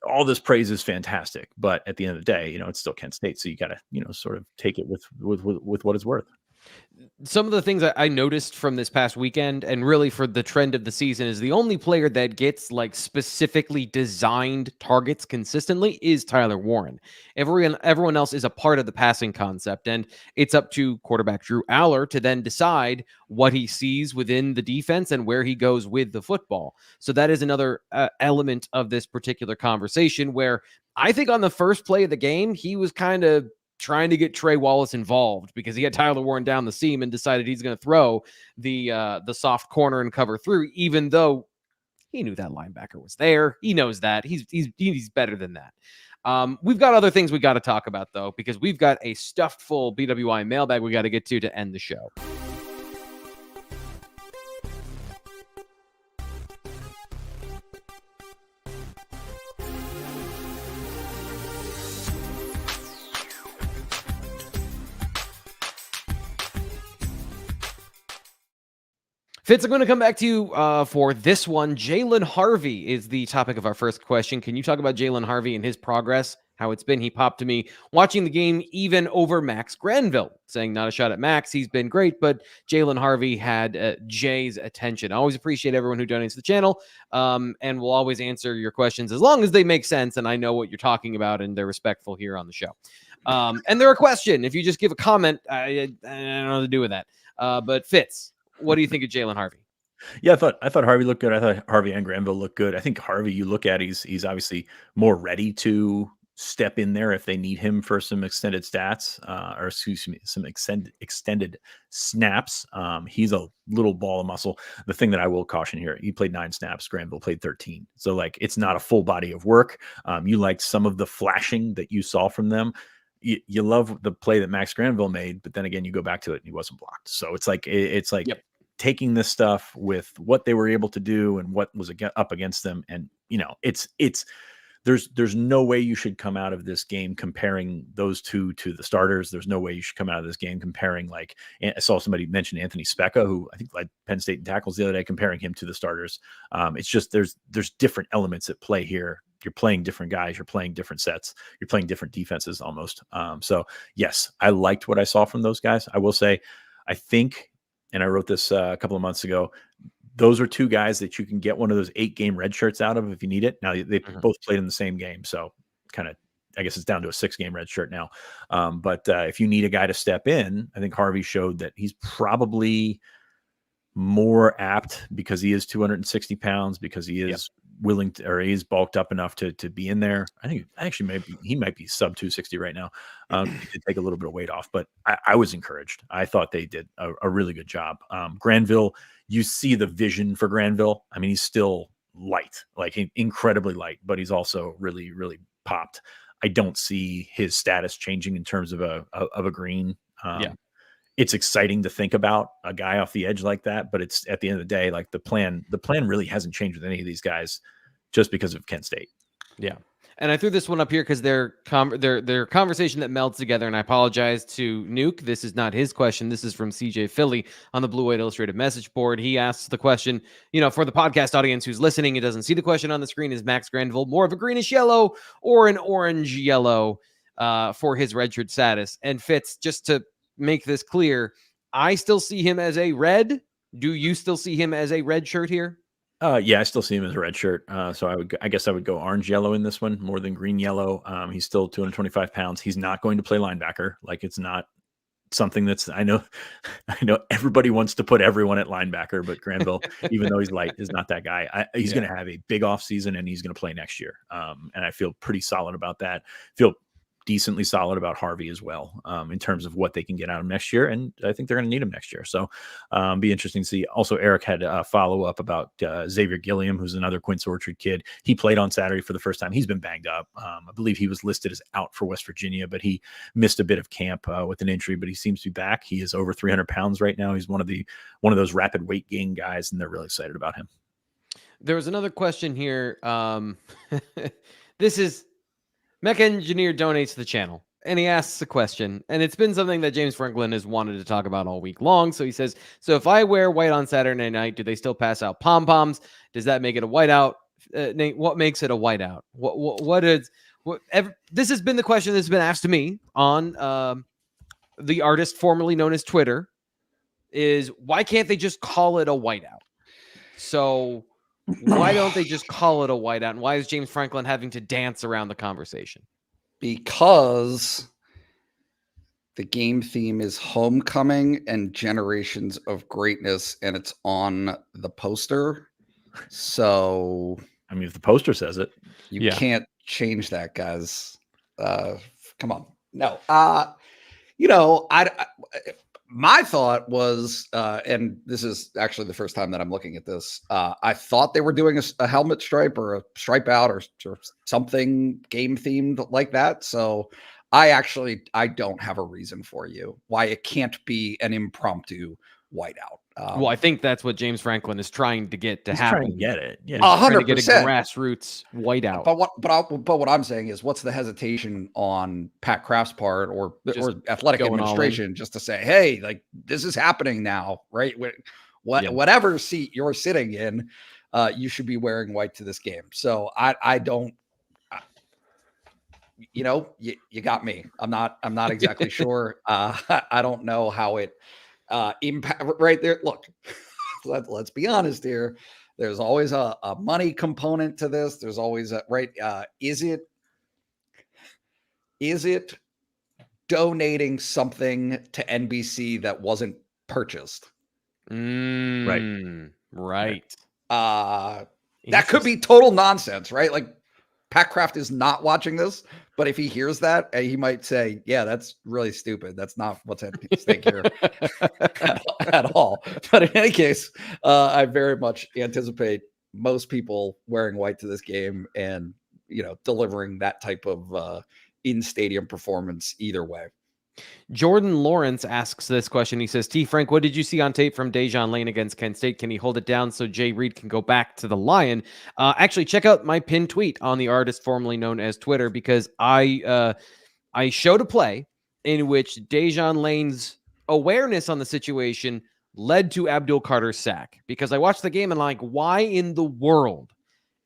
all this praise is fantastic, but at the end of the day, it's still Kent State. So you got to, sort of take it with what it's worth. Some of the things I noticed from this past weekend and really for the trend of the season is the only player that gets like specifically designed targets consistently is Tyler Warren. Everyone else is a part of the passing concept, and it's up to quarterback Drew Aller to then decide what he sees within the defense and where he goes with the football. So that is another element of this particular conversation where I think on the first play of the game, he was kind of trying to get Trey Wallace involved because he had Tyler Warren down the seam and decided he's going to throw the soft corner and cover through, even though he knew that linebacker was there. He knows that. He's better than that. We've got other things we got to talk about, though, because we've got a stuffed full BWI mailbag we got to get to end the show. Fitz, I'm going to come back to you for this one. Jaylen Harvey is the topic of our first question. Can you talk about Jaylen Harvey and his progress, how it's been? He popped to me watching the game even over Max Granville, saying not a shot at Max. He's been great, but Jaylen Harvey had Jay's attention. I always appreciate everyone who donates to the channel, and we'll always answer your questions as long as they make sense and I know what you're talking about and they're respectful here on the show. And they're a question. If you just give a comment, I don't know what to do with that. But Fitz, what do you think of Jaylen Harvey? Yeah, I thought Harvey looked good. I thought Harvey and Granville looked good. I think Harvey, you look at, he's obviously more ready to step in there if they need him for some extended stats, or excuse me, some extended snaps. He's a little ball of muscle. The thing that I will caution here, he played 9 snaps, Granville played 13. So like, it's not a full body of work. You liked some of the flashing that you saw from them. You love the play that Max Granville made, but then again, you go back to it and he wasn't blocked. So it's like, Yep. taking this stuff with what they were able to do and what was up against them. And, there's no way you should come out of this game comparing those two to the starters. There's no way you should come out of this game comparing, like, I saw somebody mention Anthony Specca, who I think led Penn State in tackles the other day, comparing him to the starters. It's just, there's different elements at play here. You're playing different guys. You're playing different sets. You're playing different defenses almost. So yes, I liked what I saw from those guys. I will say, I think, and I wrote this a couple of months ago, those are 2 guys that you can get one of those 8-game red shirts out of if you need it. Now, they both played in the same game, so kind of, I guess it's down to a 6-game red shirt now. But if you need a guy to step in, I think Harvey showed that he's probably more apt because he is 260 pounds, because he is willing to, or he is bulked up enough to be in there. I think actually he might be sub 260 right now. He could take a little bit of weight off, but I was encouraged. I thought they did a really good job. Granville, you see the vision for Granville. I mean, he's still light, like incredibly light, but he's also really, really popped. I don't see his status changing in terms of a green. It's exciting to think about a guy off the edge like that, but it's, at the end of the day, like the plan really hasn't changed with any of these guys just because of Kent State. Yeah. And I threw this one up here because their conversation that melds together, and I apologize to Nuke. This is not his question. This is from CJ Philly on the Blue White Illustrated message board. He asks the question, for the podcast audience who's listening, it doesn't see the question on the screen, is Max Granville more of a greenish yellow or an orange yellow for his redshirt status? And Fitz, just to make this clear, I still see him as a red. Do you still see him as a red shirt here? Yeah, I still see him as a red shirt. So I guess I would go orange yellow in this one more than green yellow. He's still 225 pounds. He's not going to play linebacker. Like, it's not something that's, I know everybody wants to put everyone at linebacker, but Granville, even though he's light, is not that guy. He's going to have a big off season and he's going to play next year. And I feel pretty solid about that. Feel decently solid about Harvey as well, in terms of what they can get out of him next year. And I think they're going to need him next year. So be interesting to see. Also, Eric had a follow-up about Xavier Gilliam, who's another Quince Orchard kid. He played on Saturday for the first time. He's been banged up. I believe he was listed as out for West Virginia, but he missed a bit of camp with an injury, but he seems to be back. He is over 300 pounds right now. He's one of those rapid weight gain guys, and they're really excited about him. There was another question here. This is Mech Engineer donates to the channel, and he asks a question, and it's been something that James Franklin has wanted to talk about all week long. So he says, so if I wear white on Saturday night, do they still pass out pom-poms? Does that make it a whiteout? Nate, what makes it a whiteout? This has been the question that's been asked to me on the artist formerly known as Twitter, is why can't they just call it a whiteout? So why don't they just call it a whiteout? And why is James Franklin having to dance around the conversation? Because the game theme is homecoming and generations of greatness, and it's on the poster. So, I mean, if the poster says it, you can't change that, guys. Come on. No. My thought was, and this is actually the first time that I'm looking at this, I thought they were doing a helmet stripe or a stripe out or something game themed like that. So I don't have a reason for you why it can't be an impromptu whiteout. Well, I think that's what James Franklin is trying to get to happen. Trying to get it. Yeah. 100%. Get a grassroots whiteout. But what I'm saying is, what's the hesitation on Pat Kraft's part or athletic administration just to say, hey, like, this is happening now, right? Whatever seat you're sitting in, you should be wearing white to this game. So I don't, you got me. I'm not exactly sure. I don't know how it impact right there. Look, let's be honest here. There's always a money component to this. There's always a right. Is it donating something to NBC that wasn't purchased? Right. Right. That could be total nonsense, right? Like Pat Kraft is not watching this, but if he hears that, he might say, yeah, that's really stupid. That's not what's at stake here at all. But in any case, I very much anticipate most people wearing white to this game and, delivering that type of in-stadium performance either way. Jordan Lawrence asks this question. He says, T. Frank, what did you see on tape from Dejon Lane against Kent State? Can he hold it down so Jay Reed can go back to the Lion? Actually, check out my pinned tweet on the artist formerly known as Twitter, because I showed a play in which Dejon Lane's awareness on the situation led to Abdul Qadir's sack, because I watched the game and like, why in the world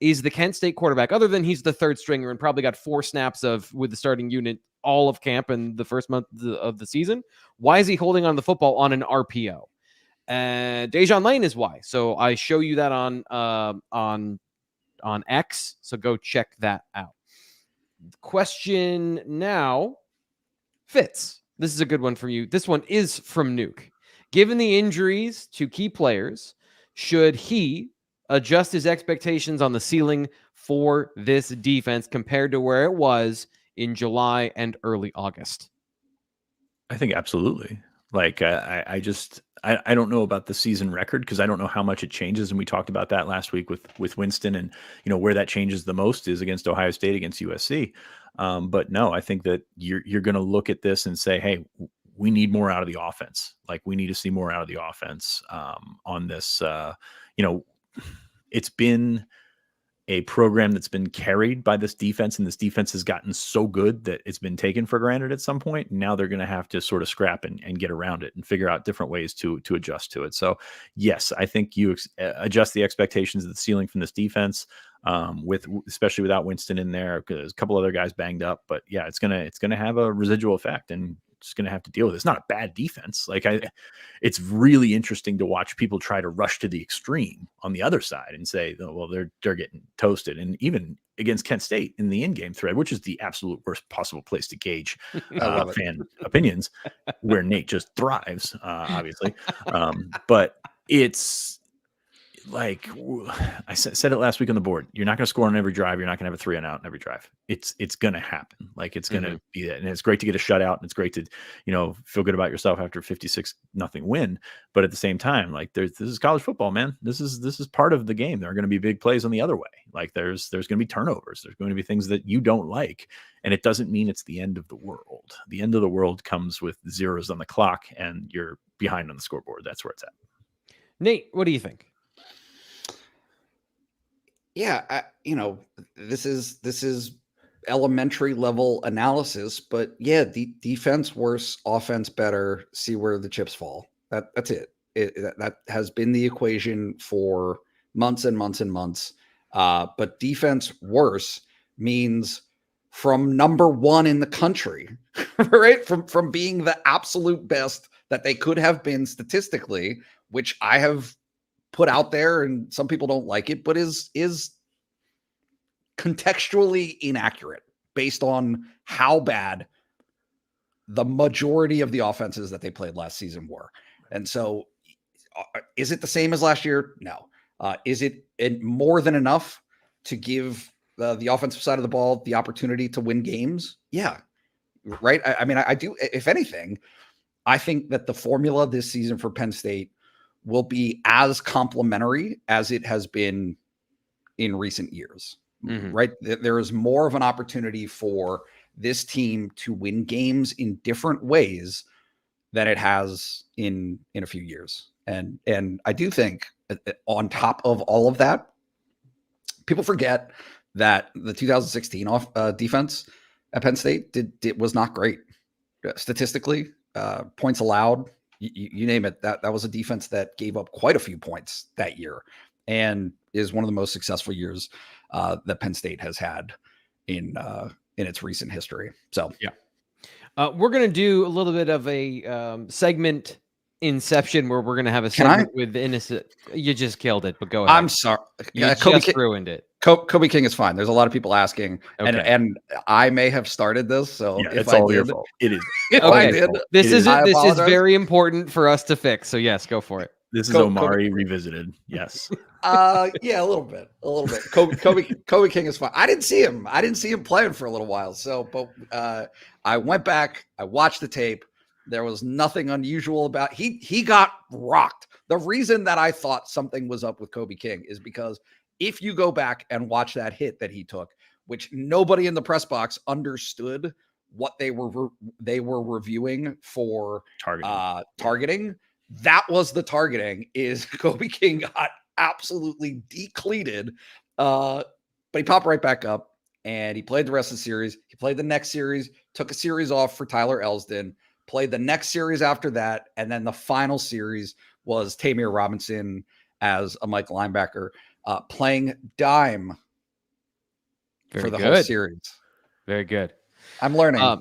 is the Kent State quarterback, other than he's the third stringer and probably got 4 snaps with the starting unit all of camp and the first month of the season, why is he holding on the football on an RPO? Dejon Lane is why. So I show you that on X. So go check that out. Question now, Fitz. This is a good one for you. This one is from Nuke. Given the injuries to key players, should he adjust his expectations on the ceiling for this defense compared to where it was in July and early August? I think absolutely. Like I don't know about the season record, because I don't know how much it changes, and we talked about that last week with Winston, and where that changes the most is against Ohio State, against USC. But no, I think that you're going to look at this and say, hey, we need more out of the offense. Like, we need to see more out of the offense on this. It's been a program that's been carried by this defense, and this defense has gotten so good that it's been taken for granted at some point. Now they're going to have to sort of scrap and get around it and figure out different ways to adjust to it. So yes, I think you adjust the expectations of the ceiling from this defense, especially without Winston in there, because a couple other guys banged up. But yeah, it's gonna have a residual effect, and just going to have to deal with it. It's not a bad defense. It's really interesting to watch people try to rush to the extreme on the other side and say, oh, well, they're getting toasted. And even against Kent State in the in-game thread, which is the absolute worst possible place to gauge fan opinions, where Nate just thrives, obviously. But it's like I said it last week on the board, you're not going to score on every drive. You're not going to have a 3 and out in every drive. It's going to happen. Like, it's going to be that. And it's great to get a shutout, and it's great to, feel good about yourself after a 56-0 win. But at the same time, like, this is college football, man. This is part of the game. There are going to be big plays on the other way. Like, there's going to be turnovers. There's going to be things that you don't like. And it doesn't mean it's the end of the world. The end of the world comes with zeros on the clock and you're behind on the scoreboard. That's where it's at. Nate, what do you think? Yeah, this is elementary level analysis, but yeah, defense worse, offense better. See where the chips fall. That's it. That has been the equation for months and months and months. But defense worse means from number 1 in the country, right? From being the absolute best that they could have been statistically, which I have put out there, and some people don't like it, but is contextually inaccurate based on how bad the majority of the offenses that they played last season were. And so is it the same as last year? No. Is it more than enough to give the offensive side of the ball the opportunity to win games? Yeah. Right. I mean, I do. If anything, I think that the formula this season for Penn State will be as complementary as it has been in recent years, right? There is more of an opportunity for this team to win games in different ways than it has in a few years. And I do think on top of all of that, people forget that the 2016 defense at Penn State was not great statistically. Points allowed, you name it. That was a defense that gave up quite a few points that year, and is one of the most successful years that Penn State has had in its recent history. So yeah, we're gonna do a little bit of a segment inception where we're gonna have a segment with innocent. You just killed it, but go ahead. I'm sorry. You just ruined it. Kobe King is fine. There's a lot of people asking, and I may have started this. So yeah, if it's I all did, your fault. It is. If Okay. I did, This is very important for us to fix. So yes, go for it. This is Omari revisited. Yes. Yeah, a little bit. Kobe King is fine. I didn't see him playing for a little while. So, but I went back. I watched the tape. There was nothing unusual about. He got rocked. The reason that I thought something was up with Kobe King is because if you go back and watch that hit that he took, which nobody in the press box understood what they were reviewing for targeting. That was the targeting. Is Kobe King got absolutely decleated, but he popped right back up and he played the rest of the series. He played the next series, took a series off for Tyler Elsdon, played the next series after that, and then the final series was Tamir Robinson as a Mike linebacker, playing dime for the whole series. Very good. I'm learning.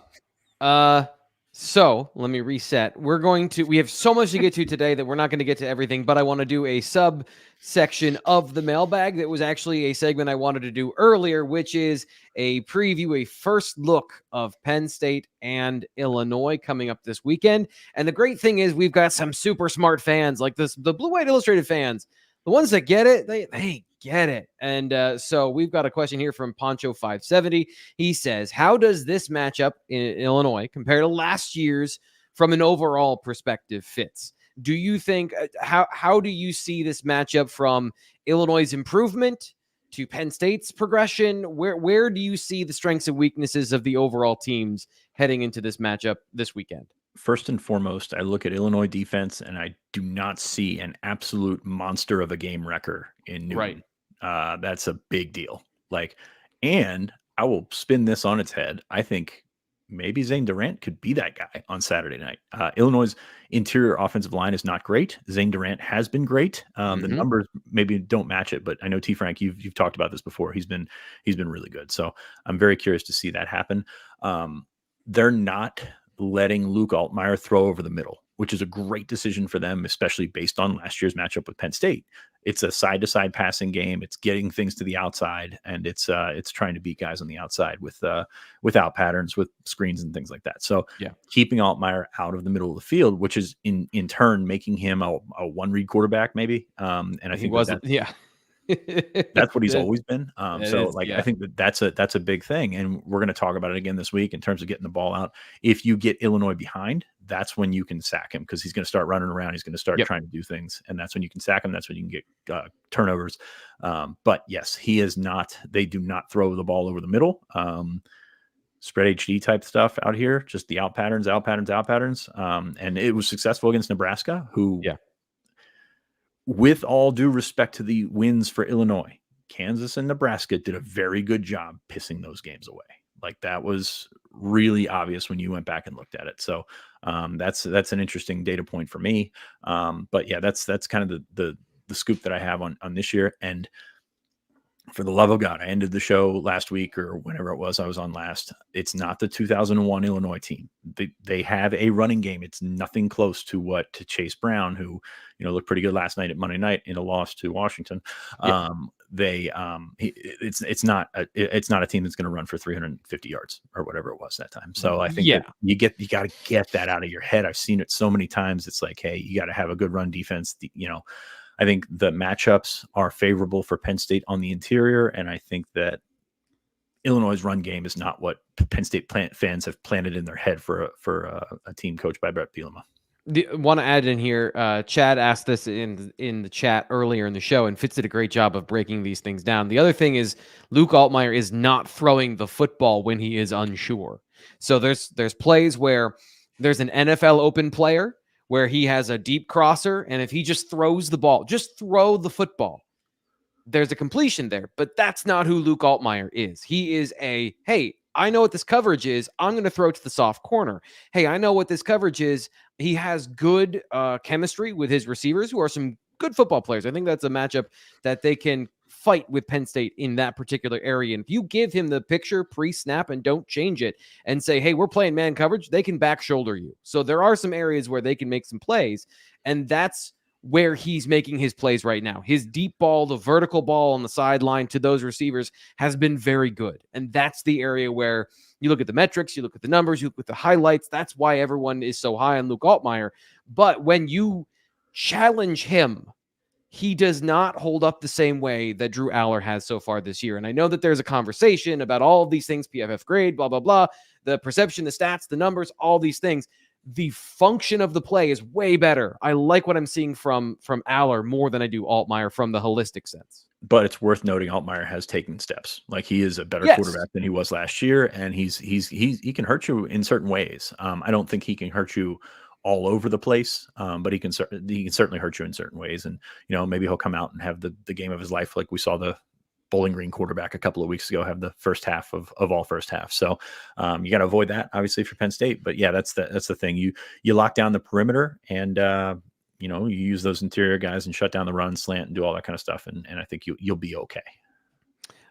So let me reset. We have so much to get to today that we're not going to get to everything, but I want to do a subsection of the mailbag that was actually a segment I wanted to do earlier, which is a preview, a first look of Penn State and Illinois coming up this weekend. And the great thing is we've got some super smart fans like this, the Blue White Illustrated fans, the ones that get it, they get it. And so we've got a question here from Poncho570. He says, how does this matchup in Illinois compare to last year's from an overall perspective, Fitz? Do you think, how do you see this matchup from Illinois' improvement to Penn State's progression? Where do you see the strengths and weaknesses of the overall teams heading into this matchup this weekend? First and foremost, I look at Illinois defense and I do not see an absolute monster of a game wrecker in Newton. Right. That's a big deal. And I will spin this on its head. I think maybe Zane Durant could be that guy on Saturday night. Illinois' interior offensive line is not great. Zane Durant has been great. The numbers maybe don't match it, but I know T. Frank, you've talked about this before. He's been really good. So I'm very curious to see that happen. They're not letting Luke Altmaier throw over the middle, which is a great decision for them, especially based on last year's matchup with Penn State. It's a side-to-side passing game. It's getting things to the outside, and it's trying to beat guys on the outside with out patterns, with screens and things like that. So keeping Altmaier out of the middle of the field, which is in turn making him a one-read quarterback maybe. And I think that's what he's always been. I think that's a big thing. And we're going to talk about it again this week in terms of getting the ball out. If you get Illinois behind, that's when you can sack him, because he's going to start running around. He's going to start trying to do things. And that's when you can sack him. That's when you can get turnovers. But yes, they do not throw the ball over the middle. Spread HD type stuff out here, just the out patterns. And it was successful against Nebraska, who, with all due respect to the wins for Illinois, Kansas and Nebraska did a very good job pissing those games away. That was really obvious when you went back and looked at it. So that's an interesting data point for me. But yeah, that's kind of the scoop that I have on this year. And for the love of God, I ended the show last week or whenever it was I was on last. It's not the 2001 Illinois team. They have a running game. It's nothing close to Chase Brown, who looked pretty good last night at Monday night in a loss to Washington. It's not a team that's going to run for 350 yards or whatever it was that time. So I think you got to get that out of your head. I've seen it so many times. It's like, hey, you got to have a good run defense. I think the matchups are favorable for Penn State on the interior, and I think that Illinois' run game is not what Penn State fans have planted in their head for a team coached by Brett Bielema. Want to add in here, Chad asked this in the chat earlier in the show, and Fitz did a great job of breaking these things down. The other thing is Luke Altmaier is not throwing the football when he is unsure. So there's plays where there's an NFL open player where he has a deep crosser, and if he just throws the ball, just throw the football, there's a completion there. But that's not who Luke Altmaier is. He is hey, I know what this coverage is. I'm going to throw to the soft corner. Hey, I know what this coverage is. He has good chemistry with his receivers, who are some good football players. I think that's a matchup that they can fight with Penn State in that particular area. And if you give him the picture pre-snap and don't change it and say, hey, we're playing man coverage, they can back shoulder you. So there are some areas where they can make some plays, and that's where he's making his plays right now. His deep ball, the vertical ball on the sideline to those receivers has been very good. And that's the area where you look at the metrics, you look at the numbers, you look at the highlights. That's why everyone is so high on Luke Altmaier. But when you challenge him. He does not hold up the same way that Drew Aller has so far this year. And I know that there's a conversation about all of these things, PFF grade, blah, blah, blah, the perception, the stats, the numbers, all these things. The function of the play is way better. I like what I'm seeing from Aller more than I do Altmaier from the holistic sense. But it's worth noting Altmaier has taken steps. Like, he is a better quarterback than he was last year, and he can hurt you in certain ways. I don't think he can hurt you all over the place, but he can certainly hurt you in certain ways. And maybe he'll come out and have the game of his life, like we saw the Bowling Green quarterback a couple of weeks ago have the first half of all first half. So you got to avoid that, obviously, for Penn State. But yeah, that's the thing. You lock down the perimeter, and you use those interior guys and shut down the run, slant, and do all that kind of stuff. And I think you'll be okay.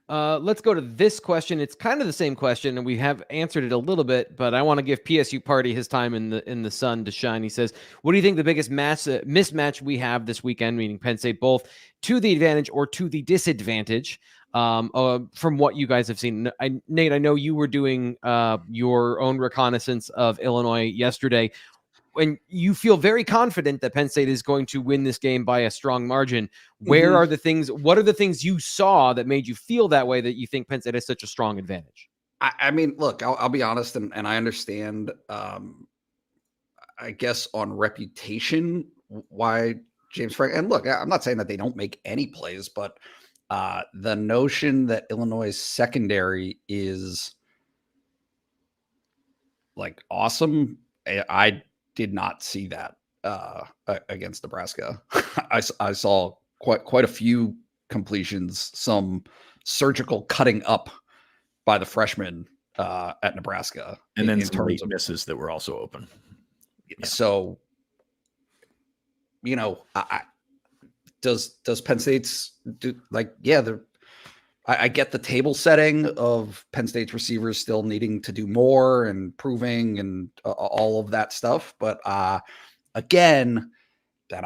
Let's go to this question. It's kind of the same question, and we have answered it a little bit, but I want to give PSU Party his time in the sun to shine. He says, what do you think the biggest mismatch we have this weekend, meaning Penn State, both to the advantage or to the disadvantage from what you guys have seen? Nate, I know you were doing your own reconnaissance of Illinois yesterday. When you feel very confident that Penn State is going to win this game by a strong margin, what are the things you saw that made you feel that way, that you think Penn State has such a strong advantage? I mean, look, I'll be honest, and I understand, I guess, on reputation, why James Frank, and look, I'm not saying that they don't make any plays, but the notion that Illinois' secondary is like awesome, I did not see that against Nebraska. I saw quite a few completions, some surgical cutting up by the freshmen at Nebraska, and then some late misses that were also open. Yeah. So, does Penn State's do like? Yeah, I get the table setting of Penn State's receivers still needing to do more and proving and all of that stuff. But again, that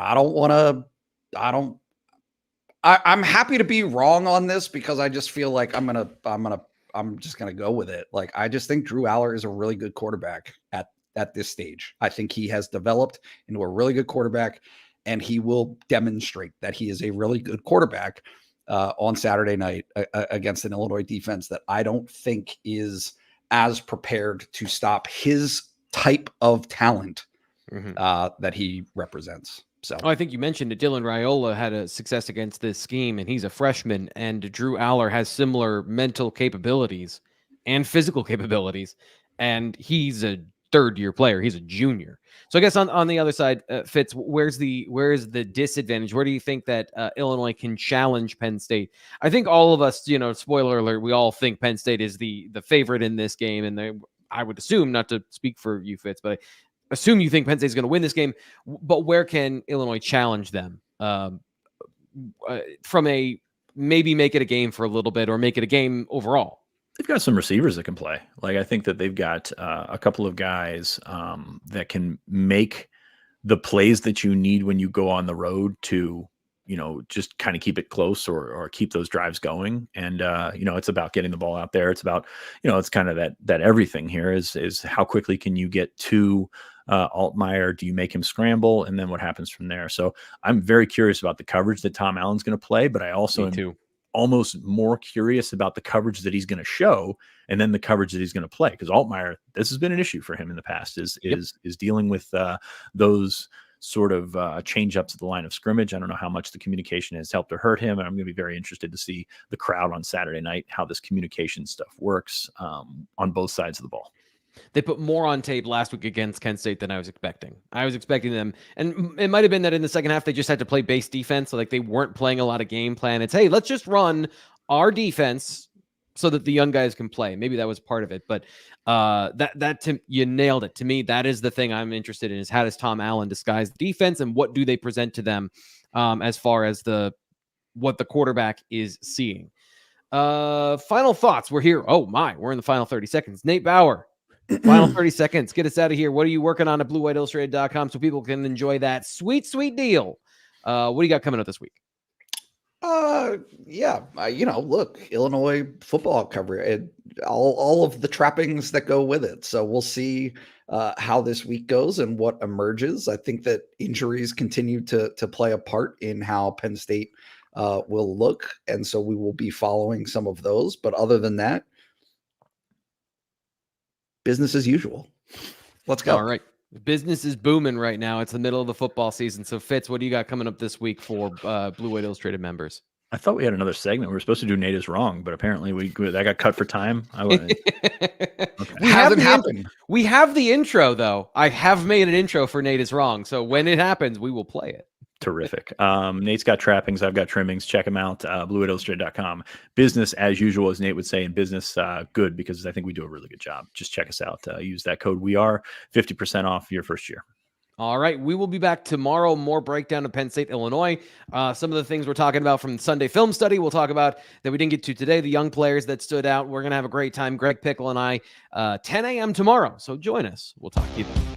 I'm happy to be wrong on this, because I just feel like I'm just gonna go with it. Like, I just think Drew Aller is a really good quarterback at this stage. I think he has developed into a really good quarterback, and he will demonstrate that he is a really good quarterback on Saturday night against an Illinois defense that I don't think is as prepared to stop his type of talent that he represents. So I think you mentioned that Dylan Raiola had a success against this scheme, and he's a freshman, and Drew Aller has similar mental capabilities and physical capabilities, and he's a third-year player. He's a junior. So I guess on the other side, Fitz, where's the disadvantage? Where do you think that Illinois can challenge Penn State? I think all of us, spoiler alert, we all think Penn State is the favorite in this game, and I would assume, not to speak for you, Fitz, but I assume you think Penn State's going to win this game. But where can Illinois challenge them from a maybe make it a game for a little bit, or make it a game overall? They've got some receivers that can play. Like, I think that they've got a couple of guys that can make the plays that you need when you go on the road to, just kind of keep it close or keep those drives going. And, it's about getting the ball out there. It's about, it's kind of that everything here is how quickly can you get to Altmaier? Do you make him scramble? And then what happens from there? So I'm very curious about the coverage that Tom Allen's going to play, but I also am almost more curious about the coverage that he's going to show, and then the coverage that he's going to play. Because Altmaier, this has been an issue for him in the past, is dealing with those sort of change ups at the line of scrimmage. I don't know how much the communication has helped or hurt him, and I'm going to be very interested to see the crowd on Saturday night, how this communication stuff works on both sides of the ball. They put more on tape last week against Kent State than I was expecting. I was expecting them, and it might have been that in the second half they just had to play base defense, so like they weren't playing a lot of game plan. It's, hey, let's just run our defense so that the young guys can play. Maybe that was part of it, but you nailed it. To me, that is the thing I'm interested in: is how does Tom Allen disguise the defense, and what do they present to them as far as what the quarterback is seeing. Final thoughts. We're here. Oh my, we're in the final 30 seconds. Nate Bauer. Final 30 seconds. Get us out of here. What are you working on at BlueWhiteIllustrated.com so people can enjoy that sweet, sweet deal? What do you got coming up this week? Yeah. Look, Illinois football coverage, all of the trappings that go with it. So we'll see how this week goes and what emerges. I think that injuries continue to play a part in how Penn State will look. And so we will be following some of those. But other than that, business as usual. Let's go. All right. Business is booming right now. It's the middle of the football season. So, Fitz, what do you got coming up this week for Blue White Illustrated members? I thought we had another segment. We were supposed to do Nate is wrong, but apparently that got cut for time. Okay. We have the intro, though. I have made an intro for Nate is wrong. So when it happens, we will play it. Terrific. Nate's got trappings. I've got trimmings. Check them out. BlueWhiteIllustrated.com. Business as usual, as Nate would say in business. Good, because I think we do a really good job. Just check us out. Use that code. We are 50% off your first year. All right. We will be back tomorrow. More breakdown of Penn State, Illinois. Some of the things we're talking about from Sunday Film Study. We'll talk about that we didn't get to today, the young players that stood out. We're going to have a great time. Greg Pickle and I, 10 a.m. tomorrow. So join us. We'll talk to you then.